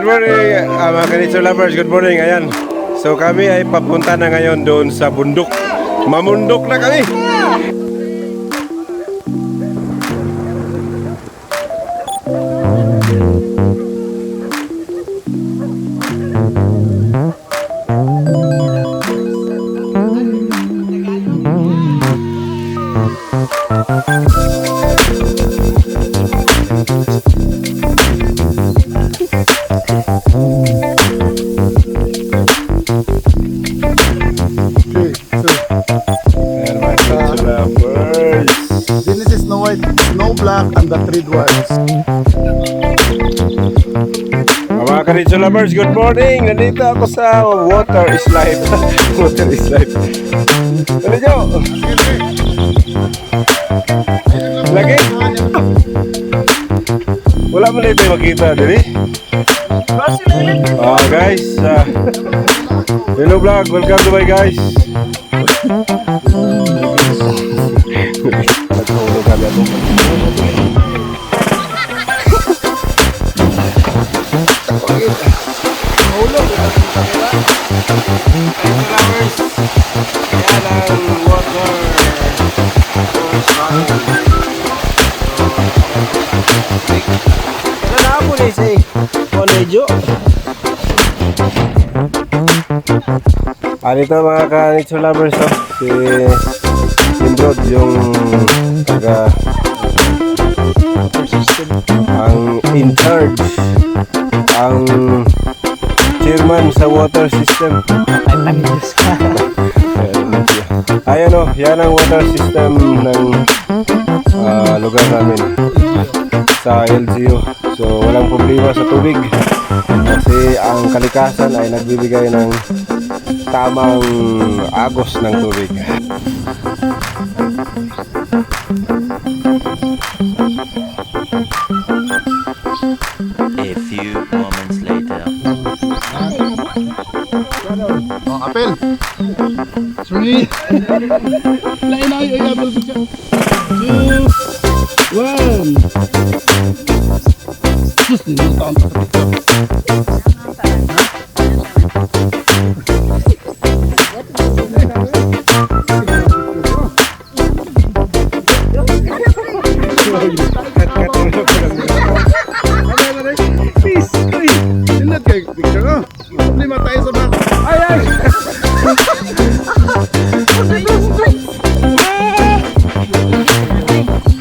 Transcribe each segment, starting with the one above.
morning, mga Kanitsu lovers. Good morning. Ayan. So kami ay papunta na ngayon doon sa bundok. Mamundok na kami. This is Snow White, Snow Black, and the Three Dwarfs. Mga Kanitsu lovers, good morning. Nandito ako sa Water is Life. Water is Life. Ano nyo? Lagi? Wala mo na ito makita, dali? Guys, hello vlog, welcome to my guys. Nagkahulog kami ako. Nahulog. Dito mga Kanitsu lovers, si Imbrod, yung taga ang in charge, ang chairman sa water system. Ayan o, yan ang water system ng lugar namin sa LGU. So walang problema sa tubig kasi ang kalikasan ay nagbibigay ng tamang agos ng tubig. A few moments later. Oh, apel. Three. Lain ay apel ko siya. 2, 1. Sus, nilutaan pa sa TikTok. Lima tayo sa bak. Ay, ay!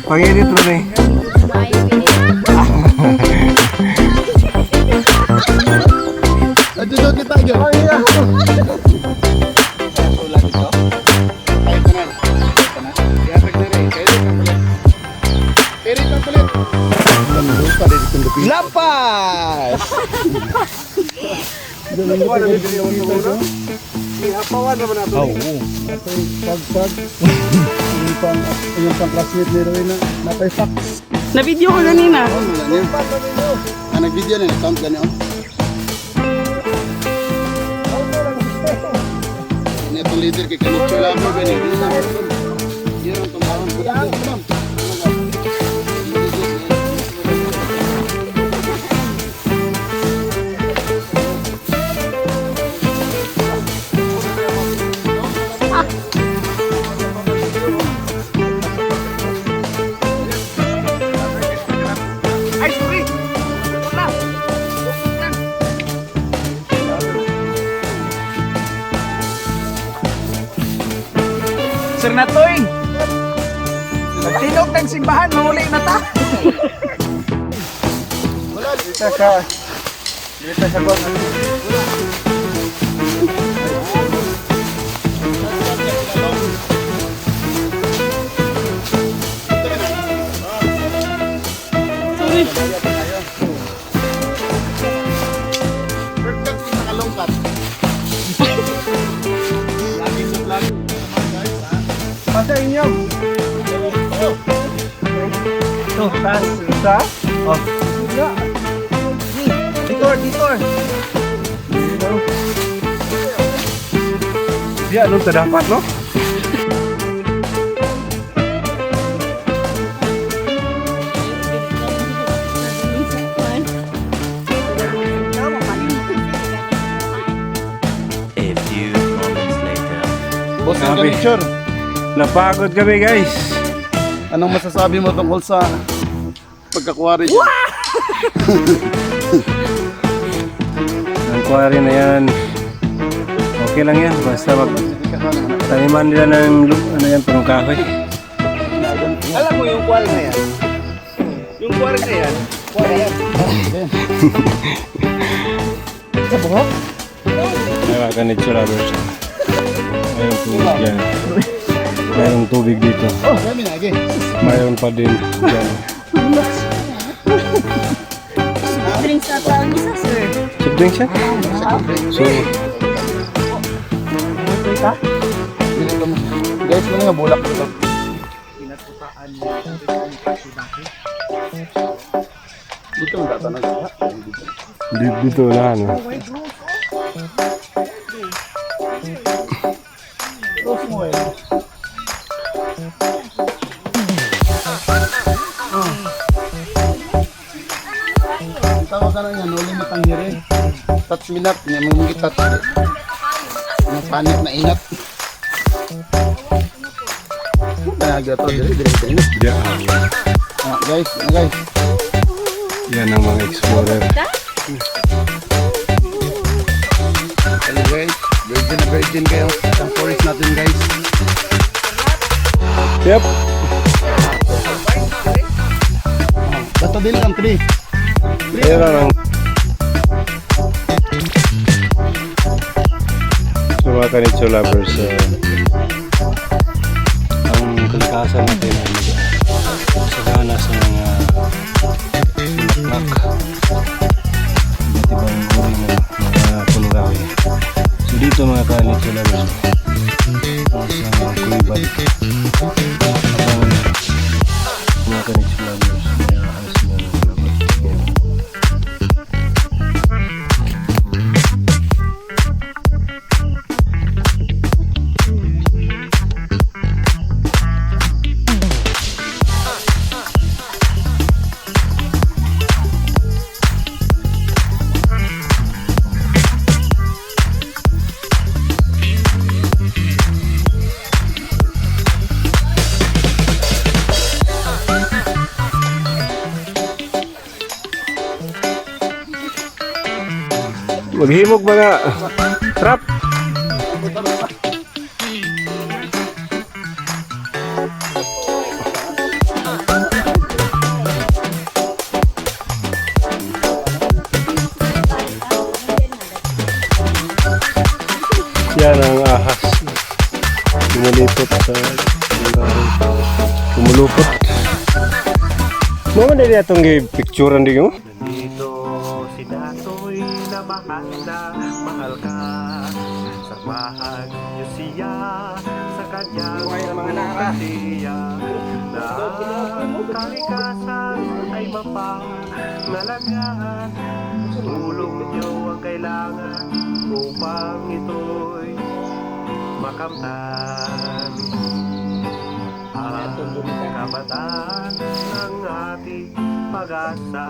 Pag-edit mo na Adyo kita dyan. Ay, ay! Lapas! Ihapawan naman natin. Oo. Pag yung pang-classmate ni Rowena, napay fax. Na-video ko ganina. Oo, ganyan. Nag-video na, nag-count ganyan. Ini itong leader kay Kanitsu lang mo, ganyan. Yan ang tumawang. Sir Natoy, nagtinog ng simbahan, mahuli na ta. Wala, dito sa bag. Perfect yung nakalungkat. Lagi sa vlog. Pasa inyo. Ito, taas. Isa? Oh. Detour, detour. Dia anong tadapat, no? Grabe. Kanitsure. Napagod kami guys. Anong masasabi mo tungkol sa pagkakuha rin? Ang quarry na yan. Okay lang yan. Basta taniman nila ng ano yan, pang kahoy. Alam mo yung quarry na yan? Yung quarry na yan? Quarry yan. Sa buhok? Mga kanitsura lovers. Mayroong tubig yan. Mayroong tubig dito. Oh, kami na, okay. Mayroon pa din dyan. Drinks na tayo isa, sir. Soft drinks yan? So, Guys, ano nga bulak ito? Dito ang tatanong. dito na ano. Rose mo eh. Ang tawag ka na niya, no limit ang hiri. Touch minap, niya mungkit touch. Ang panik na inat. Panaga to, dire tayo. Diyan. Guys, guys. Yan ang mga explorer. Hello guys, virgin na virgin kayo. Ang forest natin guys. Yep. Basta din ang tree. Ayan ang so mga kanitsura lovers, ang kalikasan natin ay sagana sa mga bulaklak, iba't ibang uri ng mga puno kahoy. So dito mga kanitsura lovers, sa kuibad ang mga kanitsura lovers, may ahas na labas. Maghimog mga trap. Yan ang ahas. Lumulipot sa lumulupot. Mama na itong picturean din mo? Dito si Datoy na mahal ka. Samahan niyo siya sa kanyang pagkatiya. Na ang kalikasan ay mapangalagaan. Tulong niyo ang kailangan upang ito'y makamtan. Ang kabataan ng ating pag-asa,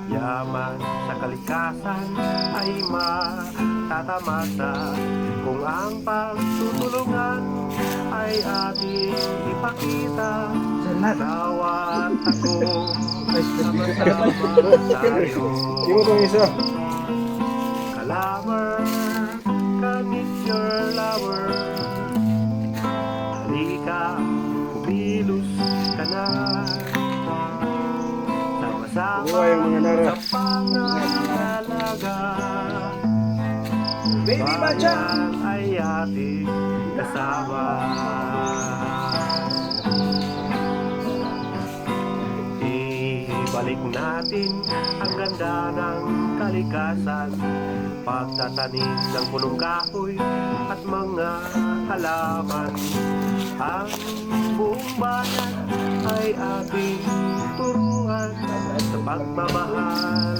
yaman sa kalikasan ay matatamasa. Kung ang pagtutulungan ay ating ipakita, bawat ako sama-sama tayo. Imo tong isa. Kalawer, kamit your lover. Halika, kumilos ka na. Sama-sama Buhay ang mga nara. sa pangangalaga. Baby Bacha! Bayan ay ating kasama. Ibalik natin ang ganda ng kalikasan, pagtatanim ng punong kahoy at mga halaman. Ang buong bayan ay ating turuan sa pagmamahal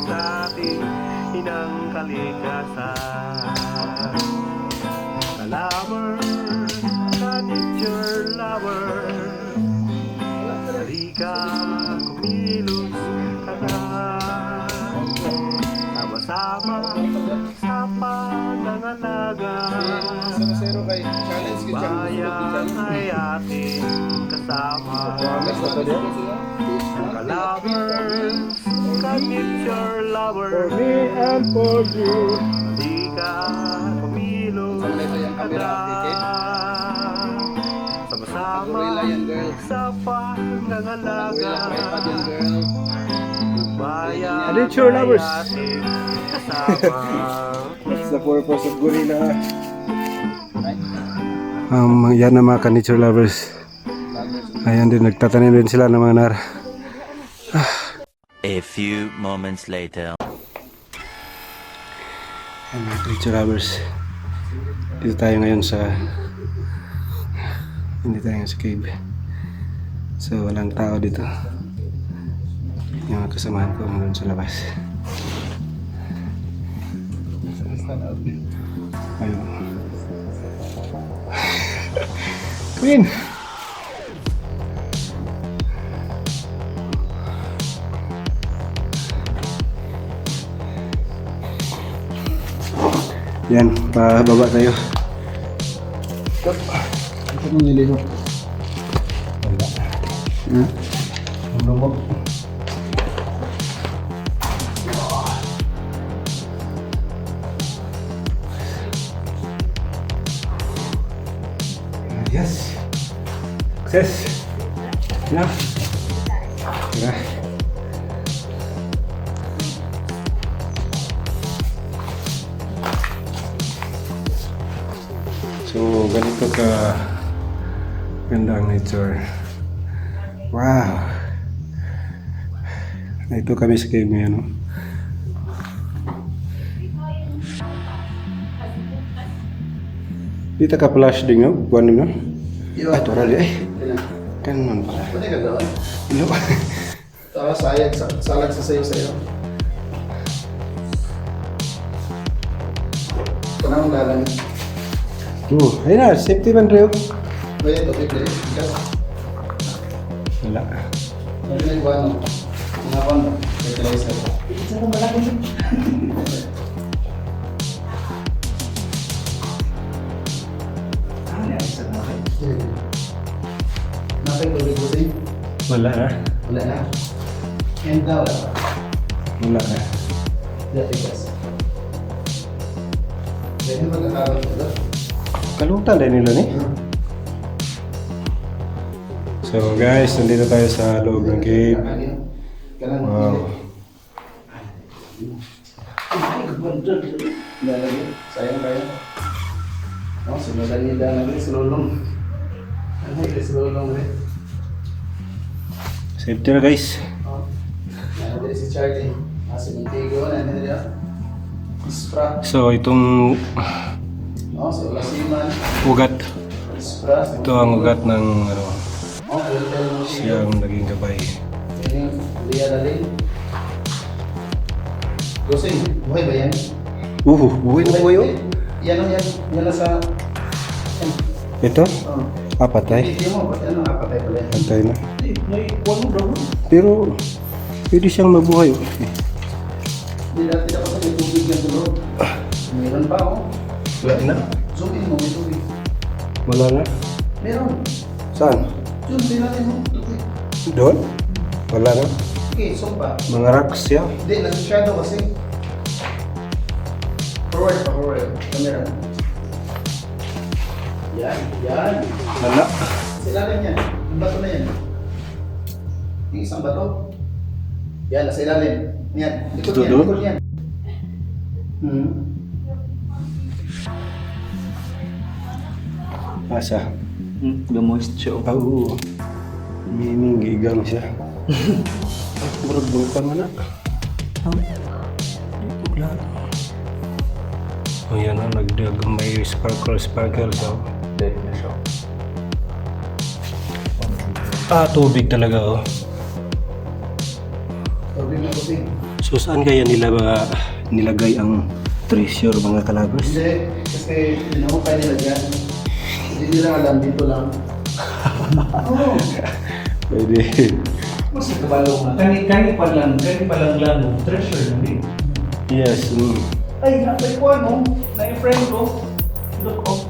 sa ating inang kalikasan. Lover, nature lover, halika, kumilos ka na. Sama-sama sa panangalaga. kay challenge kay Bayan ay ating kasama. Kalabers, kanit your lover. Me and for you. Di ka kumilos kada. Sama-sama sa pangangalaga. Bayan Kanit your lovers. ay ating kasama. What's the purpose of gorilla? Yan ang mga ka-nature lovers. Ayan din, nagtatanim din sila ng mga nar. A few moments later. Ayan mga nature lovers. Dito tayo ngayon sa cave. So walang tao dito. Yung mga kasamahan ko doon sa labas. Ayun. Queen! Yan, pababa tayo. Ito mo nilihok. Ang lumog. Yes. Success. Yeah. Yeah. So, ganito ka ganda ang nature. Wow. Ito kami sa cave ngayon, no? Dito ka flash din, no? Buwan din, no? Yo. Ah, ito rali, ay. Kanon pala. Pwede ka doon. Ilo. Tapos salag sa sayo-sayo. Ito na ang lalang. Ayun na, safety man rin. Kaya ito, pwede. Wala. Pwede na yung ano. Mga kondo. Fertilizer. Napay tubig ko sa'yo? Wala na. Wala na. And daw. Wala na. Dati kasi. Pwede magkakaroon ko doon. Kalutan din nila, ni. So guys, nandito tayo sa loob ng cave. Wow. Lalagyan. Sayang kaya. Oh, sinulan nila na rin. Sinulong. Ano yung sinulong rin? Safety na guys. Oh. Ano din si Charlie. Si Montigo. Ano nila? Spra. So itong Oh, si Olasiman. ugat. Spra. Ito ang ugat ng ano, Oh, Eltel Montigo. siyang naging gabay. Yan yung Lia Dalin. Gosing, buhay ba yan? Buhay na buhay, oh. Yan o, yan. Yan na sa... Yan. Ito? Oh. Apatay. Hindi mo, ano, apatay pala yan. Patay na. May kuwan mo daw. Pero pwede siyang mabuhay, oh. Hindi dati dapat may tubig yan tulog. Meron pa, oh. Wala na. Zoom in mo, may tubig. Wala na. Meron. Saan? Zoom din natin mo. Tubig. Doon? Wala na. Okay, zoom pa. Mga rocks siya. Hindi, nasa shadow kasi. Forward pa, forward. Camera. Yan, yan. Wala. Sila rin yan. Yung bato na yan. Yung isang bato. Yan, nasa ilalim. Yan. Likod Ito yan, doon? likod yan. Asa? Gamoist siya. Ah, oo. Meaning, gigang siya. Murag bulkan man na. Wala. Oh, yan, may sparkle siya. Dead na siya. Ah, tubig talaga, oh. Tubig na tubig. So, saan kaya nilagay ang treasure, mga kalabas? Hindi, kasi hinahukay nila dyan. Hindi nila alam, dito lang. Oo. Pwede. Mas nagkabalo nga. Kani pa lang lang. Treasure na din. Yes. Ay, nasa ko ano, na-friend ko. Look, oh.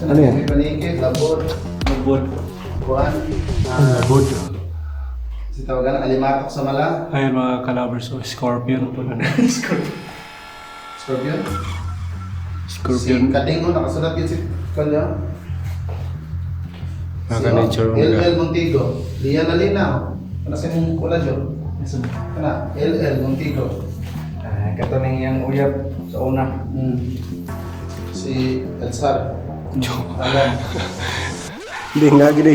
Ano yan? May panikit, labor. Lubod. Buwan. Labod. Si tawagan ng alimatok sa mala. Ayun mga kalabers, so scorpion po na. Scorpion. Scorpion. Si Kadingo, nakasulat yun si Kalya. Nature LL Montigo. Lian Alina. Ano sa mong collagen? Kana, LL Montigo. Katuning yung uyab sa una. Si Elsar. Alam. Hindi nga gini.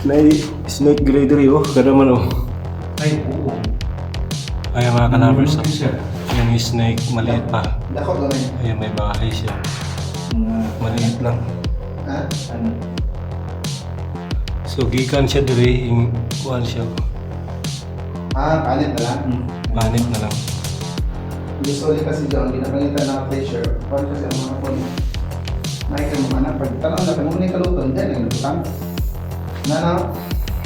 Nay snake grader oh. Kada man oh. Ay, oo. Ayun mga kalabers, so, yung snake maliit pa. Dako gamay. Ayun may bahay siya. Mga, Maliit lang. Ha? ano, So gikan siya diri, yung kuhan siya. Kanit na lang. Manit na lang. Usually kasi dyan, ginapalitan ng pressure. Para kasi ang mga phone. Makikita mo na, pag tanong na, kung muna kaluton, dyan, ay nabutang. Na,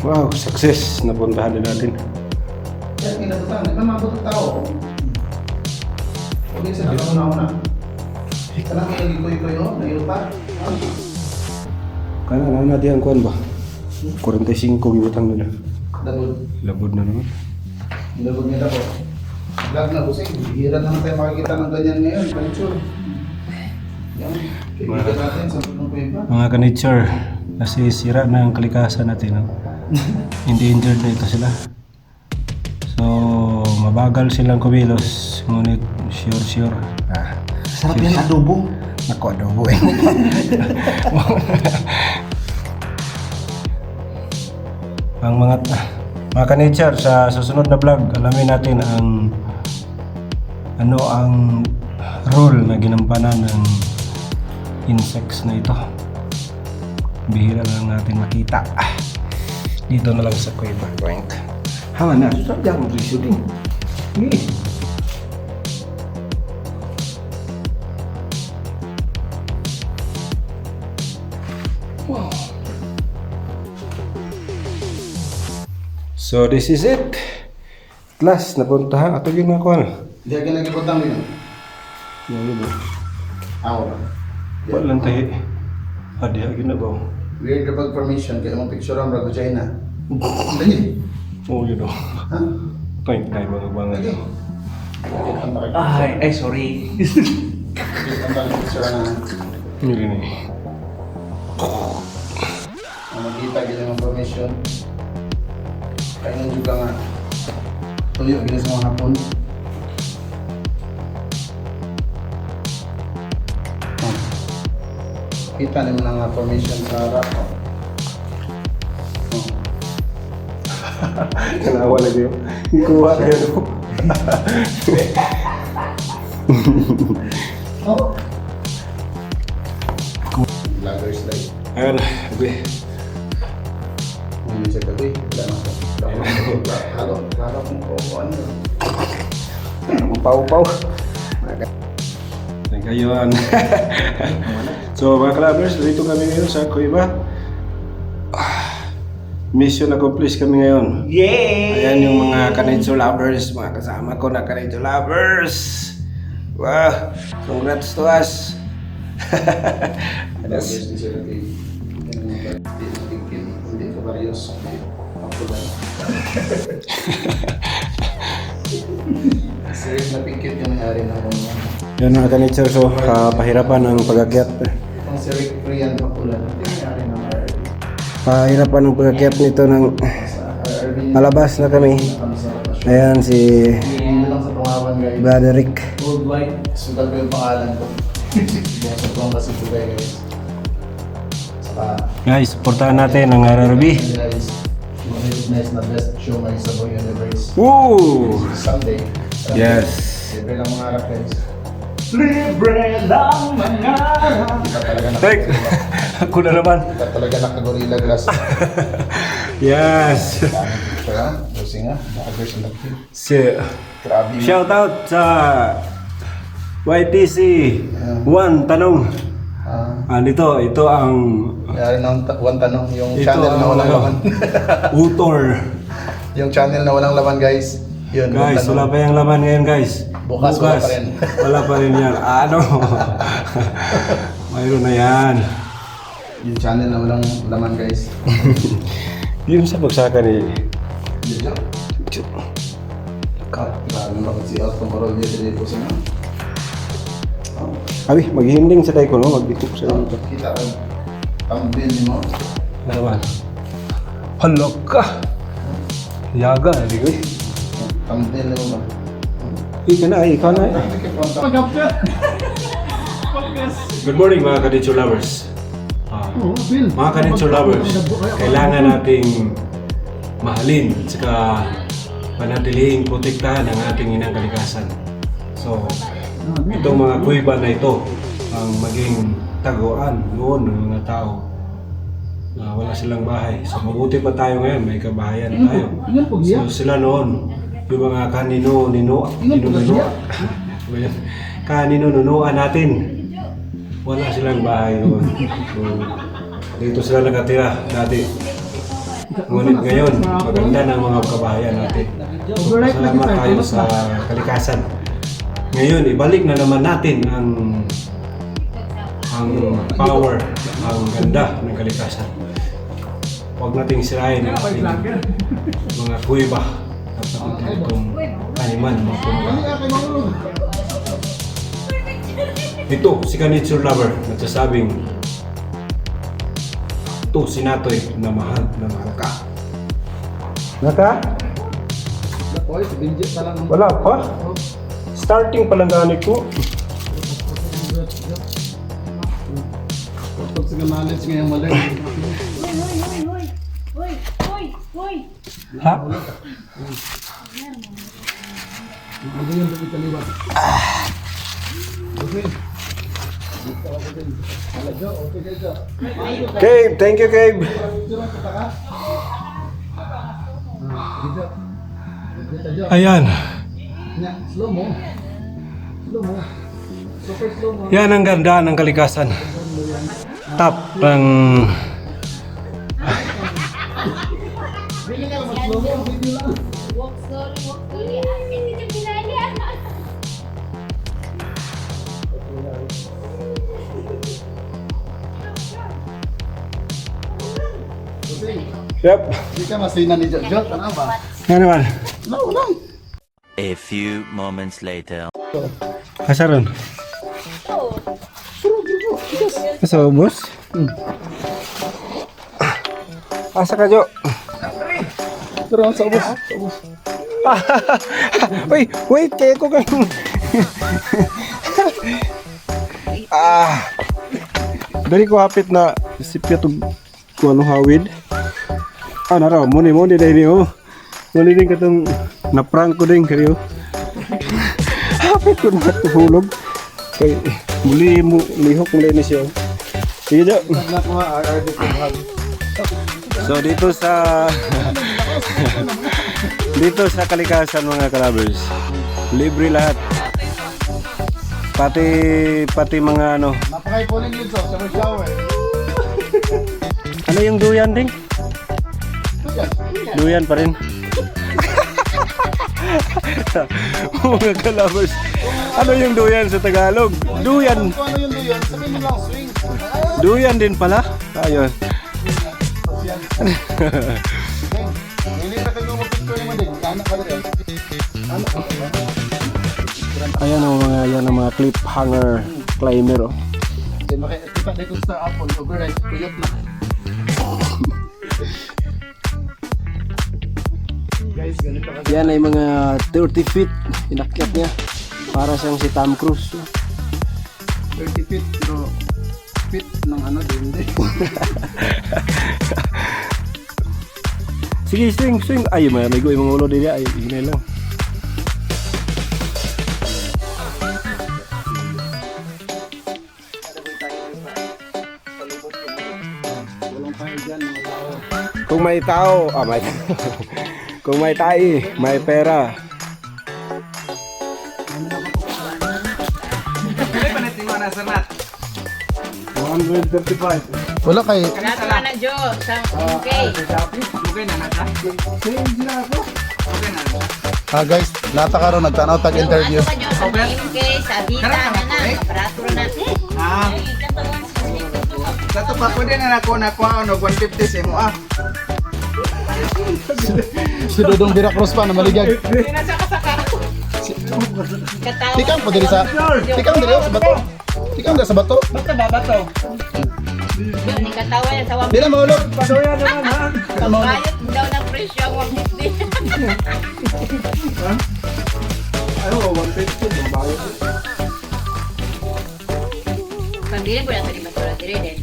Wow, success. Napuntahan din natin. yan, inabutang. Di ba mabutang tao? Huwag yung sinabi ko na. Kanang yung ikoy-ikoy, oh, nayuta. Kana na natin ang kuhan ba? 45 gibutang nila. Dabod. Labod na naman. Dabod nila po. Vlog na busing. Hira naman tayo makikita ng ganyan ngayon. Panichur. Yan. Kaibigan natin sa putong kuya pa. Mga ka-nature, kasi sira na ang kalikasan natin. No? Endangered na ito sila. So, mabagal silang kumilos. Ngunit sure. Sarap yan, adobo. Ako adobo eh. Ang mga ka-nature, sa susunod na vlog, alamin natin ang role na ginampanan ng insects na ito. Bihira lang natin makita. Dito na lang sa kuweba. Hawa na, sadyang riso din. So this is it. At last, napuntahan. Ato yung mga kuhan. Hindi ka nagiputang din. Ako ba? Walang tayo. Adya, ginabaw. Weird kapag permission, kaya mong picture ang Rago China. Dali. Oo, yun o. Ha? Point na ibang Lagi. bangan. ay, sorry. Ang tali picture na. Yun eh. Ang magkita, gila mong permission. Kaya nung juga nga. Tuyo, gila sa mga hapon. Kita naman ang formation sa harap. Kanawa lagi yun. Ikuha na yun. Vloggers life. Ayan, okay. Ngayon sa gabi, wala na ako. Halo kung ano. Pau-pau. Thank you. So mga kalabers, dito kami ngayon sa Kuiba. Mission accomplished kami ngayon. Yay! Ayan yung mga Kanitsu lovers, mga kasama ko na Kanitsu lovers. Wow, congrats to us. Vloggers din sila kay hindi ka varios. Ako lang. Serious na pingkit yung nangyari na ako. Yan mga Kanitsu, so pahirapan ang pag-akyat. Ang si Rick Priyan Makulan. Hindi nangyari ng RRB. Pahirapan ang pag-akyat nito ng Sa RRB. malabas na kami. Ayan si Hindi lang sa tungawan guys. Broderick. Old white. Sugal ko yung pangalan ko. Bukas ko ang kasi ito guys. Saka, Guys, supportahan natin ang RRB. guys, recognize na best show may Sabong Universe. Woo! Sunday. Yes. Libre lang mga harap guys. Libre lang mangarap. Kita talaga Tek! Ako na naman. Kita talaga naka-gorilla glass. Yes. Daming picture ha. Busing ha. Naka-verse na picture. Si Grabe mo. shout out sa YTC. One tanong. Ito ang Nangyari ng one tanong. Yung Ito channel na ang walang laman. utor. Yung channel na walang laman guys. Yun, one Guys, tanong. wala pa yung laman ngayon guys. Bukas wala pa rin. Wala pa rin yan. Ano? Mayroon na yan. Yung channel na walang laman guys. Yung sa pagsaka ni... Video. Grabe bakit si Alton Marol niya din po sa mga. Abi, maghihinding sa tayo ko, no? Magbitip sa dito. Kita ang thumbnail mo. Ano naman? Halok ka! Yaga, hindi ko eh. Thumbnail mo ba? Ikaw na, ikaw na. Good morning mga Kaditso lovers. Mga Kaditso lovers, kailangan nating mahalin at saka panatilihin, protektahan ang ating inang kalikasan. So, itong mga kuiba na ito ang maging taguan noon ng mga tao na wala silang bahay. So, mabuti pa tayo ngayon, may kabahayan tayo. So, sila noon, yung mga kanino-nunuan natin, wala silang bahay noon. So, dito sila nakatira dati. Ngunit ngayon, maganda ng mga kabahayan natin. So, salamat tayo sa kalikasan. Ngayon, ibalik na naman natin ang power, ang ganda ng kalikasan. Huwag nating sirain ang ating mga kuiba at itong animal. Ito, si Kanitsu Lover, nagsasabing, ito, si Natoy, na mahal ka. Naka? Oy, si Benji pa lang. Wala pa. Starting pa lang ganit ko. Pag sa knowledge ngayong mali. Hoy! Ha? Ano yung dapat kaliwat? Gabe, thank you, Gabe. Ayan. Slow mo. Super slow mo. Yan ang ganda ng kalikasan. Top ng... Walk slowly. Hindi ka pinaya. Yep. Hindi ka masina ni Jot. Ano ba? Ano naman? No. A few moments later. Kasaron. Asa ubos? Asa ka, Jo? Pero sa ubos. Wait, kaya ko kang... Dari ko hapit na sipya to kung ano hawid. Naraw, muni dahil niyo. Muni din katong na-prank ko din kayo. Hapit ko na tuhulog. Kay muli mo lihok mo din siya. Sige, Jo. So dito sa kalikasan mga kalabers, libre lahat. Pati mga ano. Napakay po rin yun sa shower. Ano yung duyan ding? Duyan pa rin. Mga kalabers. Ano yung duyan sa Tagalog? Duyan. Kung ano yung duyan, sabihin mo lang swing. Duyan din pala. Ayun. Hindi na kayo mag-picture naman din. Anak ka rin. Ayan o yan ang mga cliffhanger climber oh. Makikita dito sa Apple, override, kuyot na. Guys, ganito kasi. Yan ay mga 30 feet inakyat niya. Para siyang si Tom Cruise. 30 feet, pero feet ng ano din. Sige, swing. Ay, may go yung mga ulo din ay hinay lang. Walang tayo dyan, mga tao. Kung may tao, kung may tai, may pera. Wala kay. Nato na Jo, sa UK. Guys, nata karon nagtanaw tag interview. Nato ka Jo sa UK, sa Bita na. Aparato na. Ay, katawan sa Sa to pa pwede na nakuha ano 150 sa mo ah. Si Dudong Veracruz pa na maligag. Katawa. Tikang pa diri sa bato. Tikang diri sa bato. Yun, ni katawa yan sa Di na mahulog. Pasoya naman ha. Pagbayot daw ng presyo ang 150. Ano, 150 babae. Pambilin po natin yung basura dire din.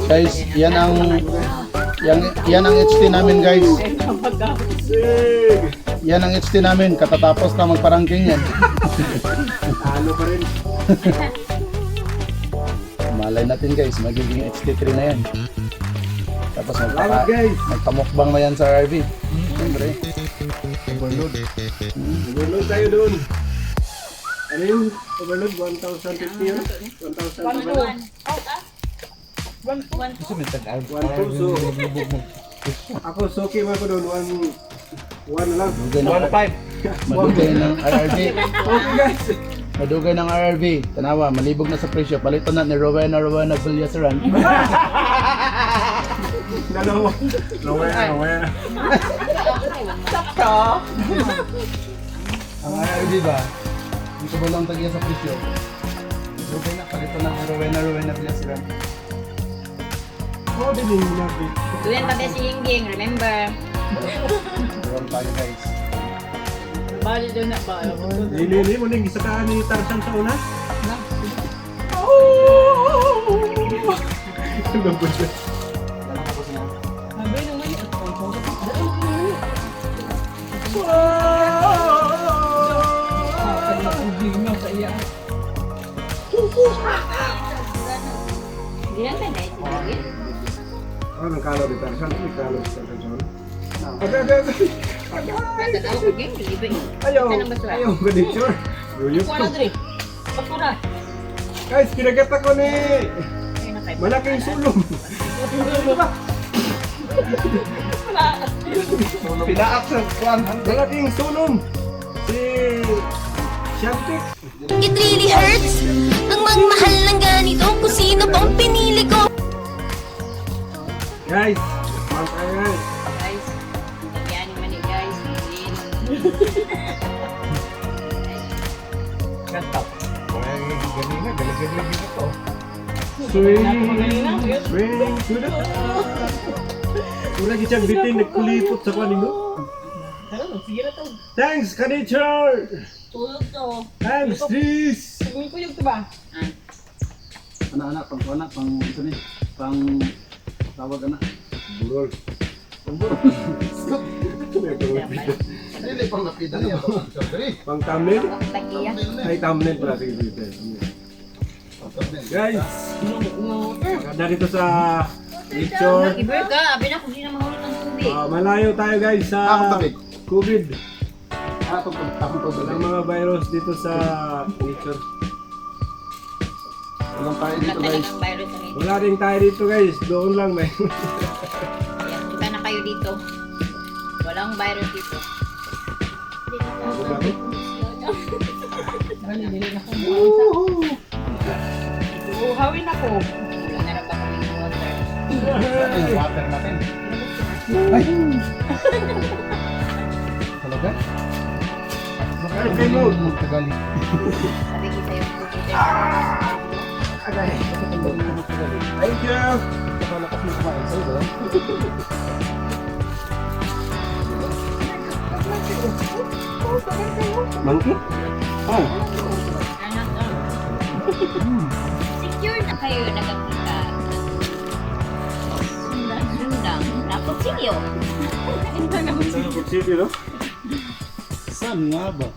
Guys, yan ang HT namin guys. Yan ang HT namin. Katatapos na magparangking yan. Ano pa rin. Malay natin guys, magiging HT3 na yan. Tapos Salamat guys. magpamukbang na yan sa RV. Siyempre. Overload tayo doon. Ano yung overload? 1,050 yun? 1,000. 1,200. So, ako suki mo ko doon. 1 lang. 1,500. Madugay ng RRV. Okay guys. Madugay ng RRV. Tanawa, malibog na sa presyo. Palito na ni Rowena Villasaran. Dalawa. Nawaya. Ang RRV ba? Dito ba lang tagya sa presyo? Madugay na, palito na ni Rowena Villasaran. Oh, din yung nabi. Tuyan pa si Yingging, remember? Meron tayo guys. Bali doon na ba? Hindi mo nang isakaan ni Tarzan sa una? Ano ba siya? Hindi lang tayo si Yingging. Ano kalo di Tarzan? Ano kalo di Tarzan? Katawa ko game, libre. Ayaw! Saan ang basura? Ayaw! Ganito! Guyok Wala ko! dre. Basura. Guys, kinagat ako ni Ayun na kayo. malaking sulong! Pinaak sa kuan. Malaking sulong! Si Shantik! It really hurts ang magmahal ng ganito kung sino bang pinili ko. Guys! Mahal tayo guys! Guys, yan naman ni guys. Swing! Swing! Mula gitsang bitin nagkulipot sa kanin mo. Thanks, Kanichar! Tulog to. Thanks, this! Anak-anak, pang ito ni. Pang tawag ka na. Burol. Hindi pang napita niya. Pang thumbnail? Tagiya. Ay, thumbnail pala. Sige, sige. Guys! Ganda dito sa nature. Iber ka, abi na kung di na mahulog ng tubig. Malayo tayo guys sa tabig. COVID. Takong to. Walang mga virus dito sa nature. Walang tayo Wala dito guys. talagang virus sa medyo. Wala rin tayo dito guys. Doon lang may. Ayan, punta na kayo dito. Walang virus dito. Uhawin ako. Wala na rin ba kami ng water? Yung water natin. Ay! Talaga? Ay, kay mo. Magtagali. Sabi kita yung tubig. Thank you. Nakalakas mo kumain sa'yo ba? Monkey? Oh. Secure na kayo nagkakita. Sundang. Napagsilyo. City, no? Saan nga ba?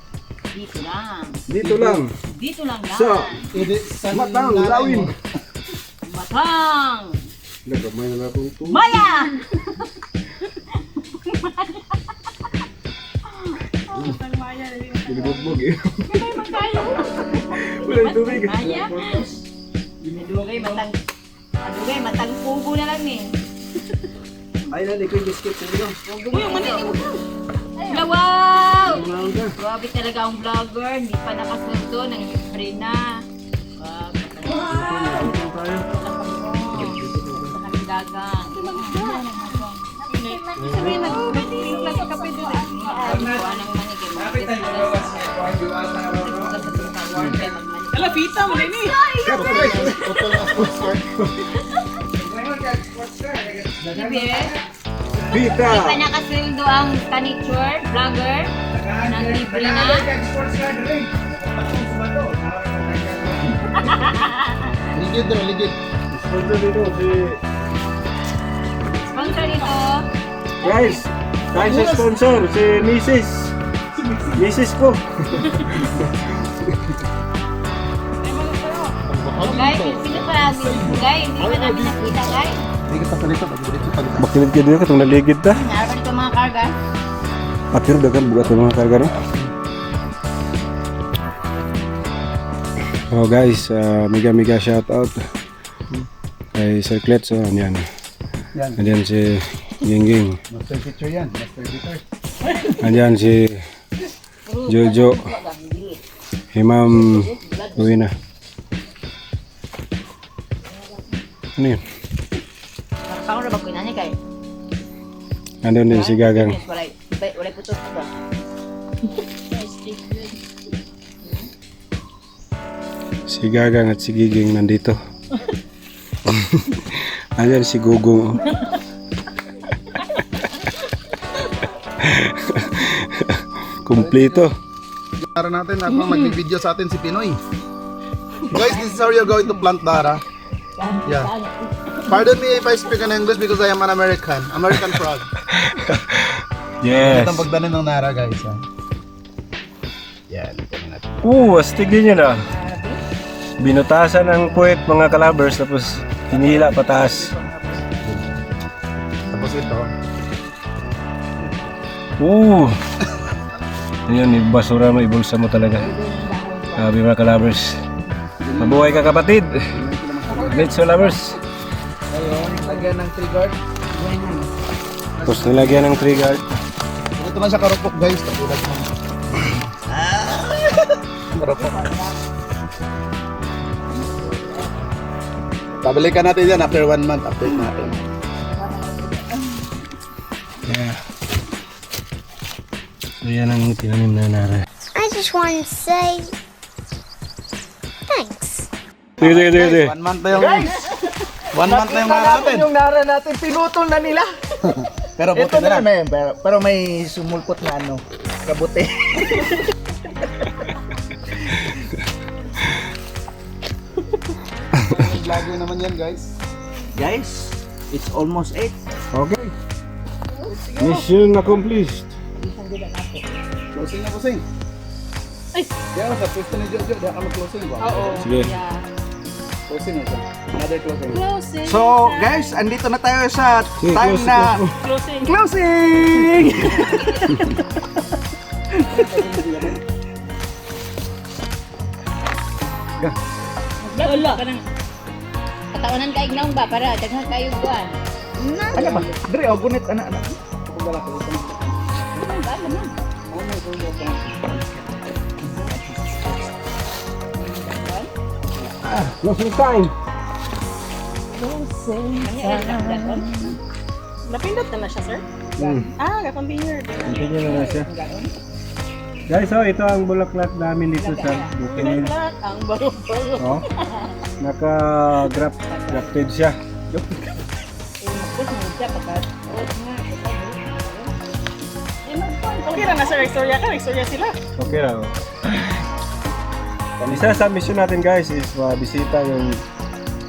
Dito lang. Dito lang. Dito lang yan. Sa Saan Matang, yung nanay Lawin. mo? Matang! Nagamay na akong ito. Maya! Binibugbog eh. Wala yung tubig. Maya? Madugay, matang pugo na lang eh. Ay, nalay ko yung biscuit sa inyo. Uy, ang mali. Wow! Umaon ka. Grabe talaga ang vlogger. Hindi pa nakasundo. Nang libre na. Ito tayo. Sabi nag-timpla sa kape doon. Ala, pita mo rin eh. Pita! Di pa nakasweldo ang kaniture, vlogger, ng libre na. Ligid daw, ligid. Sponsor dito si... Sponsor nito. Guys! Tayo sa sponsor, si Mrs. Mrs. ko. Guys, sino pa guys? Hindi pa namin nakita guys. Hindi ka pasalito, pag-diretso pag Bakilid ka doon, katong naligid ta. Naroon dito mga karga. Pero dagan bugat ng mga karga rin. Oh guys, mega shout out kay Sir Klets. Oh, yan. Yan. Andyan si Gingging. Master picture yan, master guitar. Andyan si Jojo. Himam Luina. Ano yun? Nakakang na ba ko inani kay? Andun din si Gagang. Walay putos na ba? Si Gagang at si Giging nandito. Andyan si Gugong. Kumplito. Para natin, mag-video sa atin si Pinoy. Guys, this is how you're going to plant Dara. Yeah. Pardon me if I speak in English because I am an American frog. Yes. Ito ang pagdanin ng Nara, guys. Ha? Yan, ito na natin. Astig din yun ah. Binutasan ng puwet mga kalabers tapos hinihila pataas. Tapos ito. Yun, ibasura mo, ibulsa mo talaga. Sabi mga kalabers. Mabuhay ka kapatid. Let's go lovers. Ayun, lagyan ng trigger. Tapos nilagyan ng trigger. Ito na siya karupok, guys. Katulad mo. Karupok. Pabalikan natin yan after 1 month. Update natin. Yeah. So yan ang tinanim na Nara. I just want to say thanks. Sige. 1 month na yung... 1 month na yung Nara natin. Yung Nara natin, pinutol na nila. Pero buti Ito na na lang. pero may sumulpot na ano, kabuti. Lago naman yan, guys. Guys, it's almost 8. Okay. Mission accomplished. Closing na, closing. Ay! Kaya sa pwesto ni Jojo, di ka mag-closing ba? Oo. Sige. Yeah. Closing na siya. Another closing. Closing. So, guys, andito na tayo sa Sige, time close, na close mo. Closing. closing! Wala ka nang Katawanan kaig naong ba para daghan kayo buwan. Ano ba? Dre, gunit, anak. Closing time. napindot na siya, sir? Kapambihir. Continue na siya. Guys, ito ang bulaklak namin dito sa Bukid. Pinaglat ang baro-baro. Oh. Naka-grafted siya. Okay na sir, istorya ka, istorya sila. Okay raw. Isa sa mission natin guys is bisita yung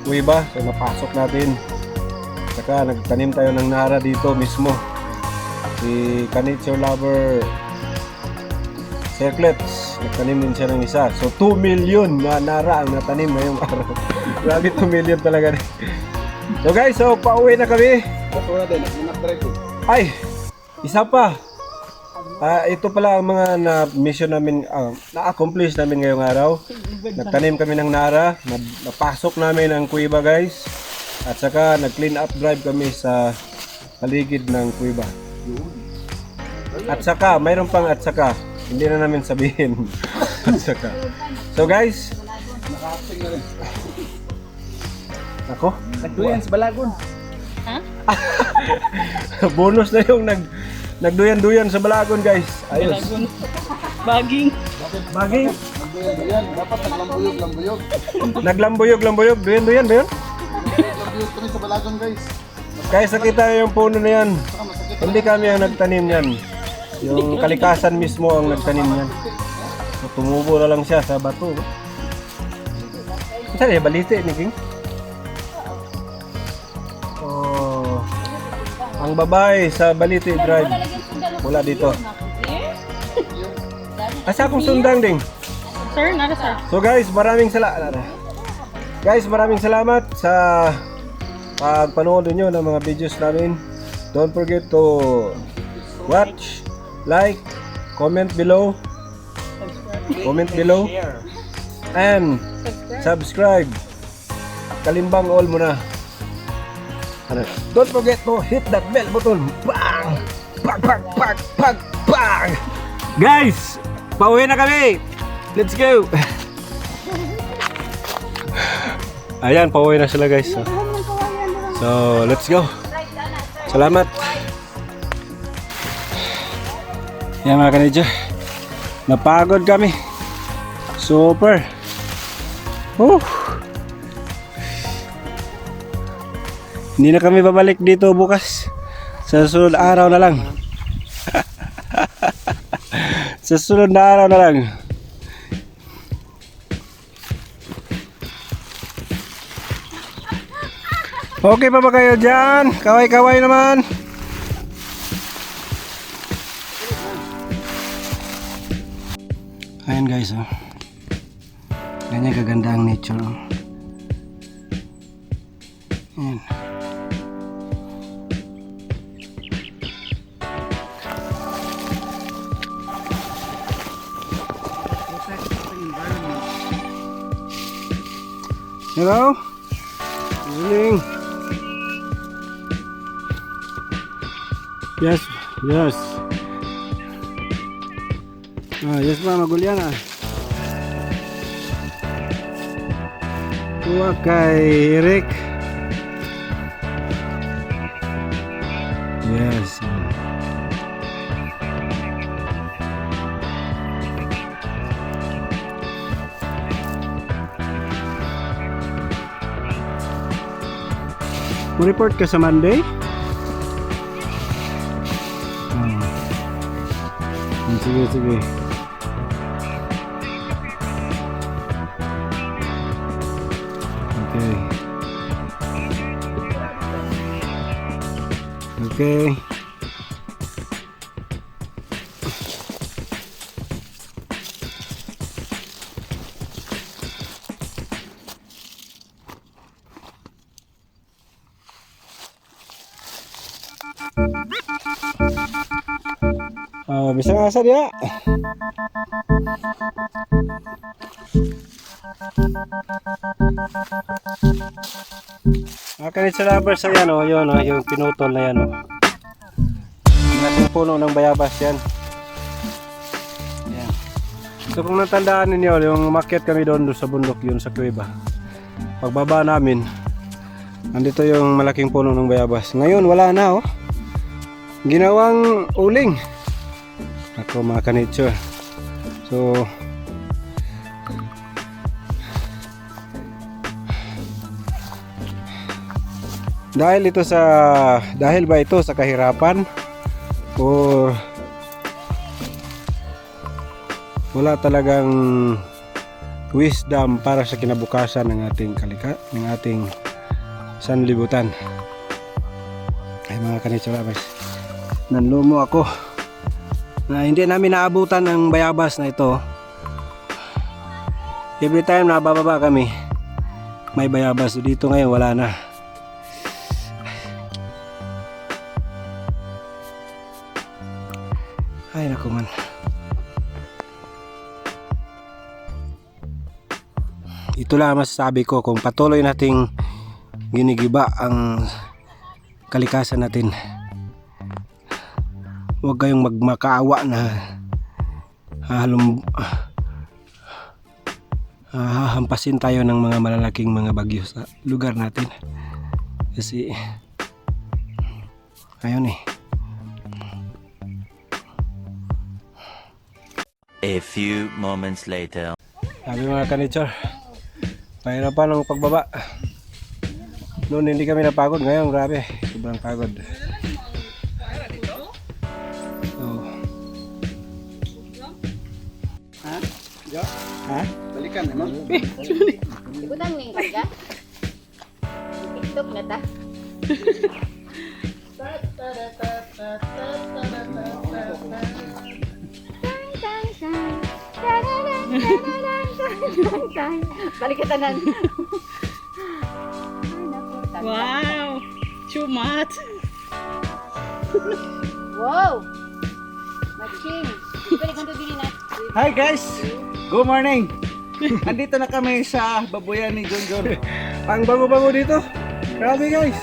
kuiba. So napasok natin. Saka nagtanim tayo ng Nara dito mismo. Si Kanitso Lover Circlets, nagtanim din siya ng isa. So 2 million na Nara ang natanim ngayong araw. Grabe 2 million talaga. So guys, pauwi na kami. Ito na din, nag-drive ko. Ay, isa pa. Ito pala ang mga mission namin, na-accomplish namin ngayong araw. Nagtanim kami ng Nara, napasok namin ang kuiba guys. At saka nag-clean up drive kami sa paligid ng kuiba. At saka, mayroon pang at saka. Hindi na namin sabihin. At saka. So guys, Naka-acting na rin. ako? Nagtuyan sa Balagon. Ha? Bonus na yung nagduyan-duyan sa Balagon, guys. Ayos. Baging. Baging. Yan, dapat naglambuyog-lambuyog. Naglambuyog-lambuyog. Duyan-duyan ba yun? Naglambuyog kami sa Balagon, guys. Guys, nakita yung puno na yan. Hindi kami ang nagtanim yan. Yung kalikasan mismo ang nagtanim yan. So, tumubo na lang siya sa bato. Saan yung balite ni King? Oh, ang babae sa Balite Drive. Wala dito. Asa akong sundang ding. Sir, nara sir. So guys, maraming salamat sa pagpanood niyo ng mga videos namin. Don't forget to watch, like, comment below, and subscribe. Kalimbang all muna. Don't forget to hit that bell button. Bang! Bang! Bang! Bang! Bang! Bang! Guys, pauwi na kami. Let's go. Ayan, pauwi na sila guys. So, let's go. Salamat. Yan mga kanidyo. Napagod kami. Super. Hindi na kami babalik dito bukas. Sa susunod araw na lang. Sa susunod na araw na lang. Okay pa ba kayo dyan? Kaway-kaway naman. Ayan guys, oh. Ganyan kaganda ang nature, oh. Ayan. Hello? Morning. Yes, yes. Yes pa, Maguliana. Kuha kay Eric. Yes. Report ka sa Monday? Sige, sige. Okay. Okay. Bisa ngasar ya. Akan sa lovers ayan o, yun o, yung pinutol na yan o. Yung puno ng bayabas yan. Yan. So kung natandaan ninyo, yung umakyat kami doon sa bundok yun sa kuweba. Pagbaba namin, nandito yung malaking puno ng bayabas. Ngayon wala na o. Ginawang uling. Ako mga kanitsyo. So dahil ba ito sa kahirapan o wala talagang wisdom para sa kinabukasan ng ating sanlibutan. Ay mga kanitsyo lovers, nanlumo ako na hindi namin naabutan ng bayabas na ito. Every time na bababa kami, may bayabas. Dito ngayon wala na. Ay naku man. Ito lang masasabi ko, kung patuloy nating ginigiba ang kalikasan natin, huwag kayong magmakaawa na hahampasin tayo ng mga malalaking mga bagyo sa lugar natin. Kasi Ayun eh. A few moments later. Sabi mga kanitsor, pahirapan ang pagbaba. Noon hindi kami napagod, ngayon grabe, sobrang pagod. Oh. Ha? Balikan naman. Ikutan mo yung karga. TikTok na ta. Balikatanan. Wow! Chumat! Wow! Matching. Balik ang tubili na. Hi guys! Good morning! Andito na kami sa babuyan ni John John. Ang bago-bago dito. Grabe guys.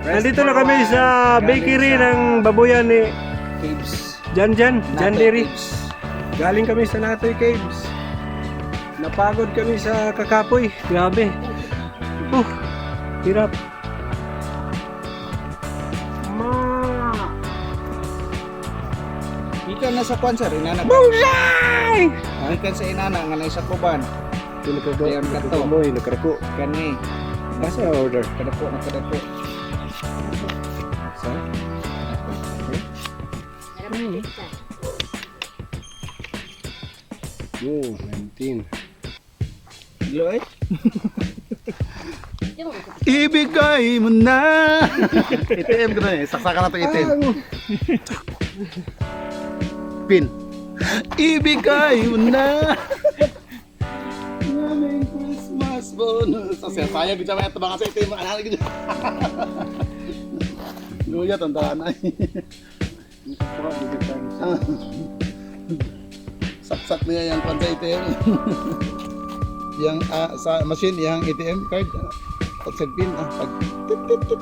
Nandito na kami sa bakery ng babuyan ni Caves. Jan Dairy. Caves. Galing kami sa Natoy Caves. Napagod kami sa Kakapoy. Grabe. Hirap. Ikan na sa kwan sir, inana. Bonsai! Ikan sa inana, nga na sa kuban. Ayan, kato. Moy, nakarako. Kani, Asa order? kadako na kadako. Sa? Oh, 19. Loy? Ibigay mo na. ITM ko na eh. Saksakan na ito ITM. Pin. Ibigay mo na. Maraming Christmas bonus. Sayang kita mga tabang sa ITM. Ano gitu. Luya tandaan ay. Saksak niya yang pan sa ITM. Yang sa machine yang ATM card outside pin pag tit tit tit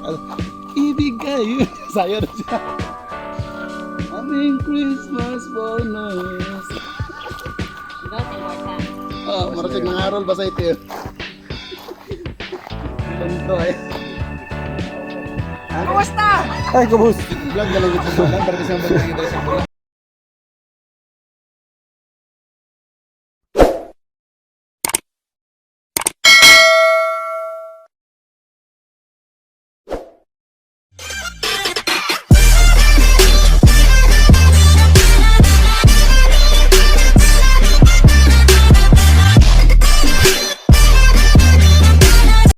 ibigay saya na siya aming Christmas bonus marasig ng harol ba sa ATM ganito eh Kumusta? Ay, kumusta? vlog na lang ito sa bulan para kasi ang bagay dito sa bulan